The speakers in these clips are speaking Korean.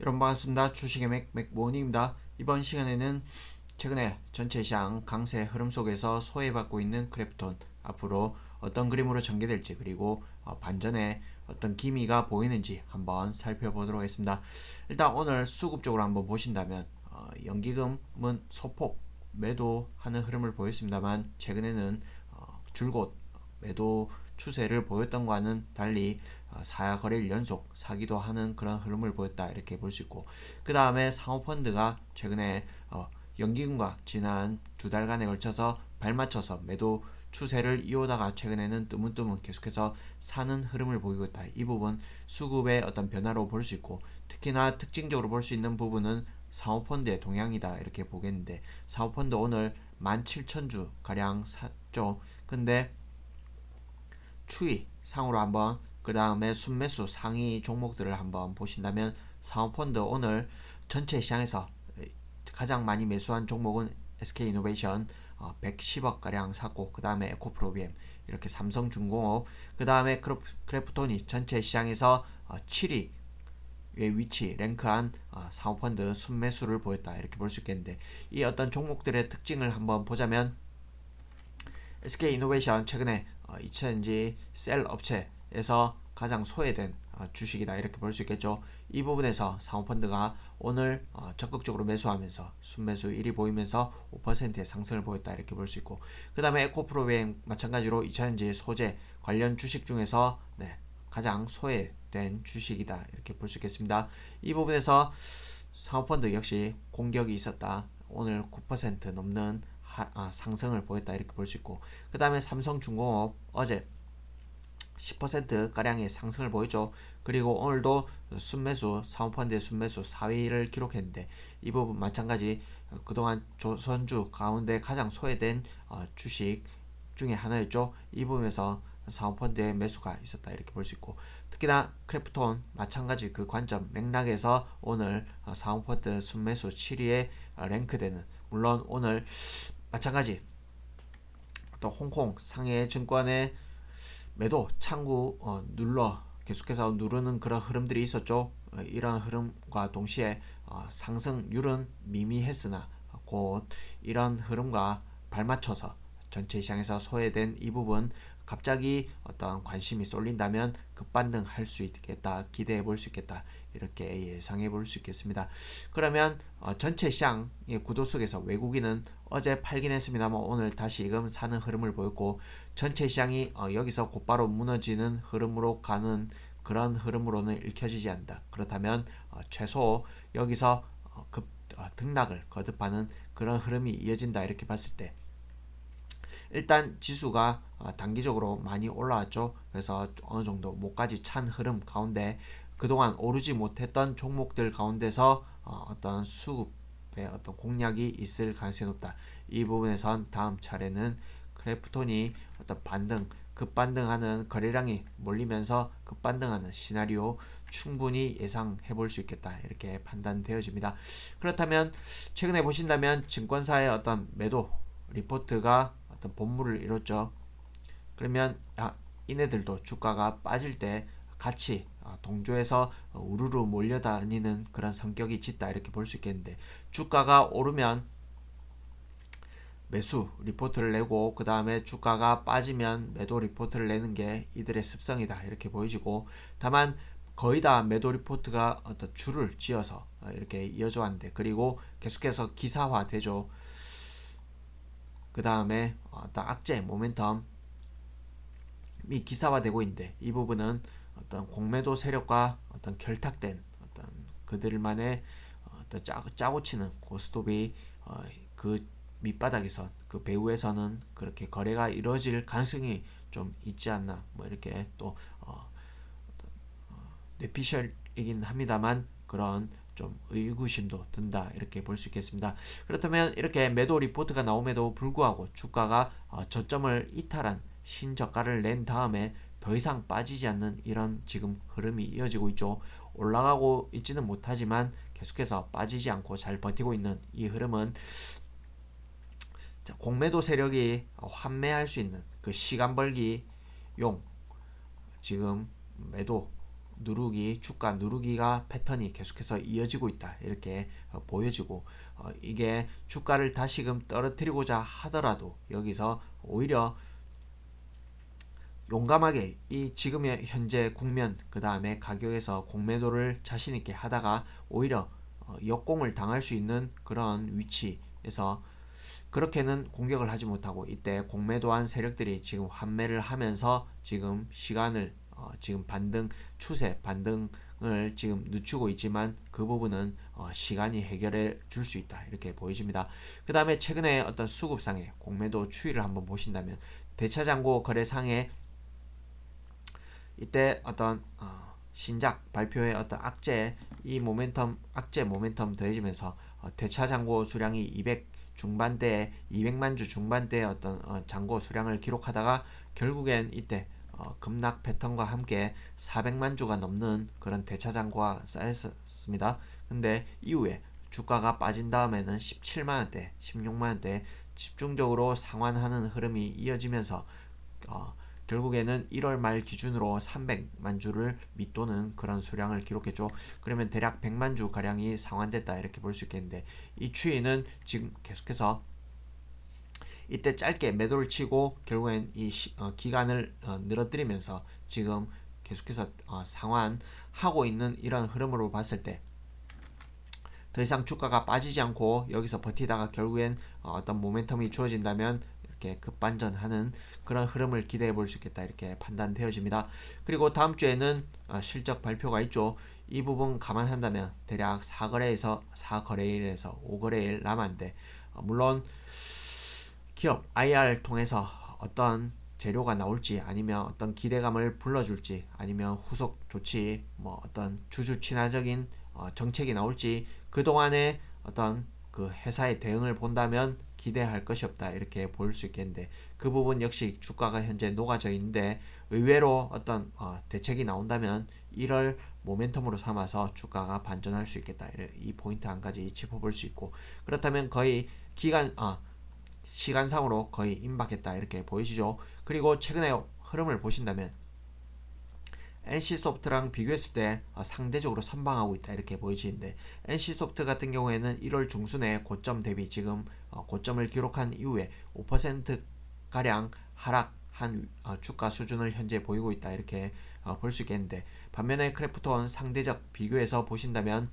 여러분 반갑습니다. 주식의 맥모닝입니다. 이번 시간에는 최근에 전체 시장 강세 흐름 속에서 소외받고 있는 크래프톤 앞으로 어떤 그림으로 전개될지, 그리고 반전에 어떤 기미가 보이는지 한번 살펴보도록 하겠습니다. 일단 오늘 수급적으로 한번 보신다면 연기금은 소폭 매도하는 흐름을 보였습니다만, 최근에는 줄곧 매도 추세를 보였던 것과는 달리 사야 거래일 연속 사기도 하는 그런 흐름을 보였다, 이렇게 볼 수 있고, 그 다음에 사모펀드가 최근에 연기금과 지난 두 달간에 걸쳐서 발맞춰서 매도 추세를 이어다가 최근에는 뜨문뜨문 계속해서 사는 흐름을 보이고 있다. 이 부분 수급의 어떤 변화로 볼 수 있고, 특히나 특징적으로 볼 수 있는 부분은 사모펀드의 동향이다, 이렇게 보겠는데, 사모펀드 오늘 17,000주 가량 샀죠. 근데 추이 상으로 한번, 그 다음에 순매수 상위 종목들을 한번 보신다면, 사모펀드 오늘 전체 시장에서 가장 많이 매수한 종목은 SK이노베이션 110억 가량 샀고, 그 다음에 에코프로비엠, 이렇게 삼성중공업, 그 다음에 크래프톤이 전체 시장에서 7위 의 위치 랭크한 사모펀드 순매수를 보였다, 이렇게 볼 수 있겠는데, 이 어떤 종목들의 특징을 한번 보자면, SK이노베이션 최근에 2차전지 셀 업체에서 가장 소외된 주식이다, 이렇게 볼 수 있겠죠. 이 부분에서 사모펀드가 오늘 적극적으로 매수하면서 순매수 1위 보이면서 5%의 상승을 보였다, 이렇게 볼 수 있고, 그 다음에 에코프로비엠 마찬가지로 2차전지 소재 관련 주식 중에서 가장 소외된 주식이다, 이렇게 볼 수 있겠습니다. 이 부분에서 사모펀드 역시 공격이 있었다. 오늘 9% 넘는 상승을 보였다, 이렇게 볼 수 있고, 그 다음에 삼성중공업 어제 10%가량의 상승을 보이죠. 그리고 오늘도 순매수, 사모펀드의 순매수 4위를 기록했는데, 이 부분 마찬가지 그동안 조선주 가운데 가장 소외된 주식 중에 하나였죠. 이 부분에서 사모펀드의 매수가 있었다, 이렇게 볼 수 있고, 특히나 크래프톤 마찬가지 그 관점 맥락에서 오늘 사모펀드 순매수 7위에 랭크되는, 물론 오늘 마찬가지 또 홍콩 상해 증권의 매도 창구 계속해서 누르는 그런 흐름들이 있었죠. 이런 흐름과 동시에 상승률은 미미했으나 곧 이런 흐름과 발맞춰서 전체 시장에서 소외된 이 부분 갑자기 어떤 관심이 쏠린다면 급반등할 수 있겠다, 기대해 볼 수 있겠다, 이렇게 예상해 볼 수 있겠습니다. 그러면 전체 시장의 구도 속에서 외국인은 어제 팔긴 했습니다만 오늘 다시금 사는 흐름을 보였고, 전체 시장이 여기서 곧바로 무너지는 흐름으로 가는 그런 흐름으로는 읽혀지지 않는다. 그렇다면 최소 여기서 등락을 거듭하는 그런 흐름이 이어진다, 이렇게 봤을 때 일단 지수가 단기적으로 많이 올라왔죠. 그래서 어느 정도 목까지 찬 흐름 가운데 그동안 오르지 못했던 종목들 가운데서 어떤 수급의 어떤 공략이 있을 가능성이 높다. 이 부분에선 다음 차례는 크래프톤이 어떤 급반등하는 거래량이 몰리면서 급반등하는 시나리오 충분히 예상해 볼 수 있겠다, 이렇게 판단되어집니다. 그렇다면 최근에 보신다면 증권사의 어떤 매도 리포트가 어떤 본물을 이뤘죠. 그러면 이네들도 주가가 빠질 때 같이 동조해서 우르르 몰려다니는 그런 성격이 짙다, 이렇게 볼 수 있겠는데, 주가가 오르면 매수 리포트를 내고, 그 다음에 주가가 빠지면 매도 리포트를 내는 게 이들의 습성이다, 이렇게 보여지고, 다만 거의 다 매도 리포트가 어떤 줄을 지어서 이렇게 이어져 왔는데, 그리고 계속해서 기사화 되죠. 그 다음에 어떤 악재 모멘텀이 기사화되고 있는데, 이 부분은 어떤 공매도 세력과 어떤 결탁된 어떤 그들만의 어떤 짜고 치는 고스톱이 그 밑바닥에선, 그 배후에서는 그렇게 거래가 이루어질 가능성이 좀 있지 않나, 뭐 이렇게 또 뇌피셜이긴 합니다만 그런 좀 의구심도 든다, 이렇게 볼 수 있겠습니다. 그렇다면 이렇게 매도 리포트가 나옴에도 불구하고 주가가 저점을 이탈한 신저가를 낸 다음에 더 이상 빠지지 않는 이런 지금 흐름이 이어지고 있죠. 올라가고 있지는 못하지만 계속해서 빠지지 않고 잘 버티고 있는 이 흐름은 공매도 세력이 환매할 수 있는 그 시간 벌기용 지금 매도 누르기, 주가 누르기가 패턴이 계속해서 이어지고 있다. 이렇게 보여지고 이게 주가를 다시금 떨어뜨리고자 하더라도 여기서 오히려 용감하게 이 지금의 현재 국면 그 다음에 가격에서 공매도를 자신있게 하다가 오히려 역공을 당할 수 있는 그런 위치에서 그렇게는 공격을 하지 못하고 이때 공매도한 세력들이 지금 환매를 하면서 지금 시간을 지금 반등 추세 반등을 지금 늦추고 있지만 그 부분은 시간이 해결해 줄 수 있다 이렇게 보여집니다. 그 다음에 최근에 어떤 수급상의 공매도 추이를 한번 보신다면 대차장고 거래상의 이때 어떤 신작 발표의 어떤 악재 이 모멘텀 악재 모멘텀 더해지면서 대차 장고 수량이 200 중반대에 200만 주 중반대의 어떤 장고 수량을 기록하다가 결국엔 이때 급락 패턴과 함께 400만 주가 넘는 그런 대차 장고가 쌓였습니다. 근데 이후에 주가가 빠진 다음에는 17만 원대, 16만 원대 집중적으로 상환하는 흐름이 이어지면서 결국에는 1월 말 기준으로 300만 주를 밑도는 그런 수량을 기록했죠. 그러면 대략 100만 주 가량이 상환됐다 이렇게 볼 수 있겠는데 이 추이는 지금 계속해서 이때 짧게 매도를 치고 결국엔 이 기간을 늘어뜨리면서 지금 계속해서 상환하고 있는 이런 흐름으로 봤을 때 더 이상 주가가 빠지지 않고 여기서 버티다가 결국엔 어떤 모멘텀이 주어진다면 이렇게 급반전하는 그런 흐름을 기대해 볼 수 있겠다 이렇게 판단되어집니다. 그리고 다음 주에는 실적 발표가 있죠. 이 부분 감안한다면 대략 4거래일에서 5거래일 남았는데 물론 기업 IR 통해서 어떤 재료가 나올지 아니면 어떤 기대감을 불러줄지 아니면 후속 조치 뭐 어떤 주주 친화적인 정책이 나올지 그동안의 어떤 그 회사의 대응을 본다면 기대할 것이 없다 이렇게 볼 수 있겠는데 그 부분 역시 주가가 현재 녹아져 있는데 의외로 어떤 대책이 나온다면 이를 모멘텀으로 삼아서 주가가 반전할 수 있겠다 이 포인트 한 가지 짚어볼 수 있고 그렇다면 거의 시간상으로 거의 임박했다 이렇게 보이시죠. 그리고 최근에 흐름을 보신다면 NC소프트랑 비교했을 때 상대적으로 선방하고 있다 이렇게 보이시는데 NC소프트 같은 경우에는 1월 중순에 고점 대비 지금 고점을 기록한 이후에 5%가량 하락한 주가 수준을 현재 보이고 있다 이렇게 볼 수 있겠는데 반면에 크래프톤 상대적 비교해서 보신다면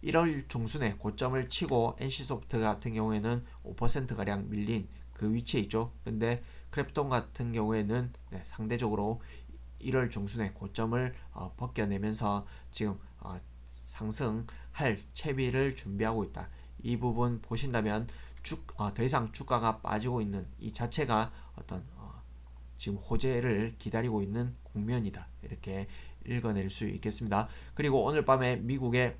1월 중순에 고점을 치고 NC소프트 같은 경우에는 5%가량 밀린 그 위치에 있죠. 근데 크래프톤 같은 경우에는 상대적으로 1월 중순에 고점을 벗겨내면서 지금 상승할 채비를 준비하고 있다. 이 부분 보신다면 더 이상 주가가 빠지고 있는 이 자체가 어떤 지금 호재를 기다리고 있는 국면이다. 이렇게 읽어낼 수 있겠습니다. 그리고 오늘 밤에 미국의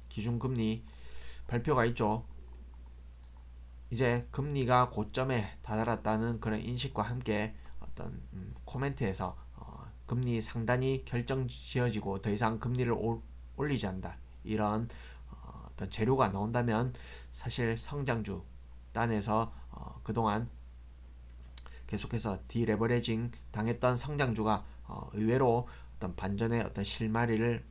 기준금리 발표가 있죠. 이제 금리가 고점에 다다랐다는 그런 인식과 함께 어떤 코멘트에서 금리 상단이 결정 지어지고 더 이상 금리를 올리지 않는다. 이런 어떤 재료가 나온다면 사실 성장주 단에서 그동안 계속해서 디레버레징 당했던 성장주가 의외로 어떤 반전의 어떤 실마리를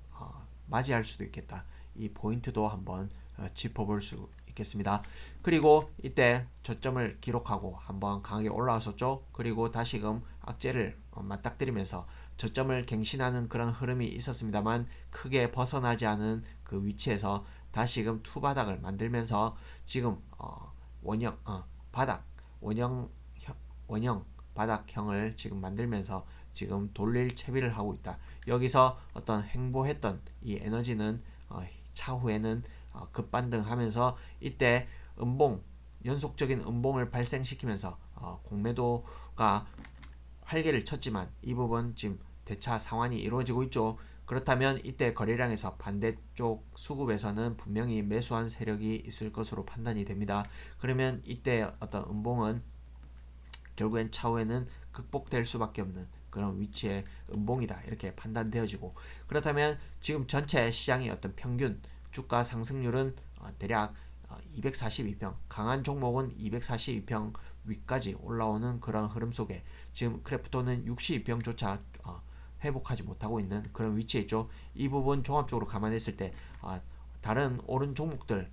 맞이할 수도 있겠다. 이 포인트도 한번 짚어볼 수 있겠습니다. 그리고 이때 저점을 기록하고 한번 강하게 올라왔었죠. 그리고 다시금 악재를 맞닥뜨리면서 저점을 갱신하는 그런 흐름이 있었습니다만 크게 벗어나지 않은 그 위치에서 다시금 투바닥을 만들면서 지금 원형 바닥형을 지금 만들면서 지금 돌릴 채비를 하고 있다. 여기서 어떤 횡보했던 이 에너지는 차후에는 급반등하면서 이때 연속적인 음봉을 발생시키면서 공매도가 활개를 쳤지만 이 부분 지금 대차 상환이 이루어지고 있죠. 그렇다면 이때 거래량에서 반대쪽 수급에서는 분명히 매수한 세력이 있을 것으로 판단이 됩니다. 그러면 이때 어떤 음봉은 결국엔 차후에는 극복될 수밖에 없는 그런 위치의 음봉이다 이렇게 판단되어지고 그렇다면 지금 전체 시장의 어떤 평균 주가 상승률은 대략 242평 강한 종목은 242평 위까지 올라오는 그런 흐름 속에 지금 크래프톤은 62평조차 회복하지 못하고 있는 그런 위치에 있죠. 이 부분 종합적으로 감안했을 때 다른 오른 종목들은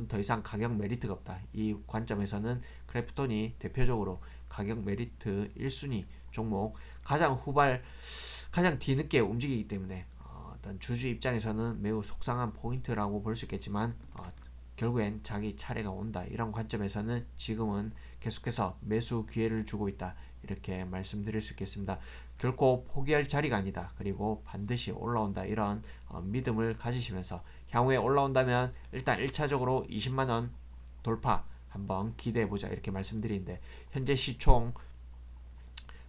더 이상 가격 메리트가 없다. 이 관점에서는 크래프톤이 대표적으로 가격 메리트 1순위 종목, 가장 뒤늦게 움직이기 때문에 어떤 주주 입장에서는 매우 속상한 포인트라고 볼 수 있겠지만 결국엔 자기 차례가 온다. 이런 관점에서는 지금은 계속해서 매수 기회를 주고 있다. 이렇게 말씀드릴 수 있겠습니다. 결코 포기할 자리가 아니다. 그리고 반드시 올라온다. 이런 믿음을 가지시면서 향후에 올라온다면 일단 1차적으로 20만원 돌파 한번 기대해보자. 이렇게 말씀드리는데 현재 시총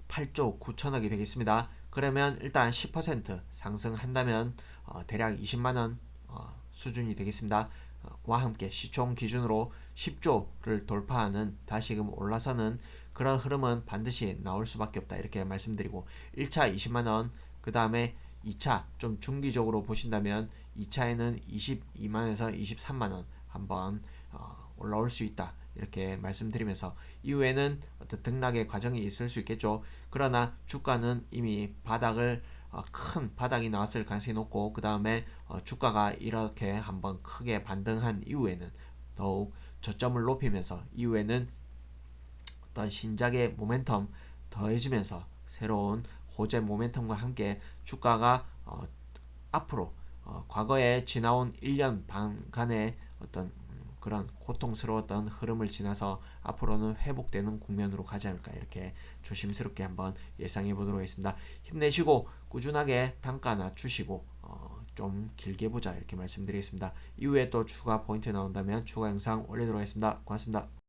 8조 9천억이 되겠습니다. 그러면 일단 10% 상승한다면 대략 20만원 수준이 되겠습니다. 와 함께 시총 기준으로 10조를 돌파하는 다시금 올라서는 그런 흐름은 반드시 나올 수밖에 없다. 이렇게 말씀드리고 1차 20만원, 그 다음에 2차 좀 중기적으로 보신다면 2차에는 22만원에서 23만원 한번 올라올 수 있다. 이렇게 말씀드리면서 이후에는 어떤 등락의 과정이 있을 수 있겠죠. 그러나 주가는 이미 큰 바닥이 나왔을 가능성이 높고, 그 다음에 주가가 이렇게 한번 크게 반등한 이후에는 더욱 저점을 높이면서 이후에는 어떤 신작의 모멘텀 더해지면서 새로운 호재 모멘텀과 함께 주가가 앞으로 과거에 지나온 1년 반간의 어떤 그런 고통스러웠던 흐름을 지나서 앞으로는 회복되는 국면으로 가지 않을까, 이렇게 조심스럽게 한번 예상해 보도록 하겠습니다. 힘내시고 꾸준하게 단가 낮추시고 좀 길게 보자, 이렇게 말씀드리겠습니다. 이후에 또 추가 포인트 나온다면 추가 영상 올리도록 하겠습니다. 고맙습니다.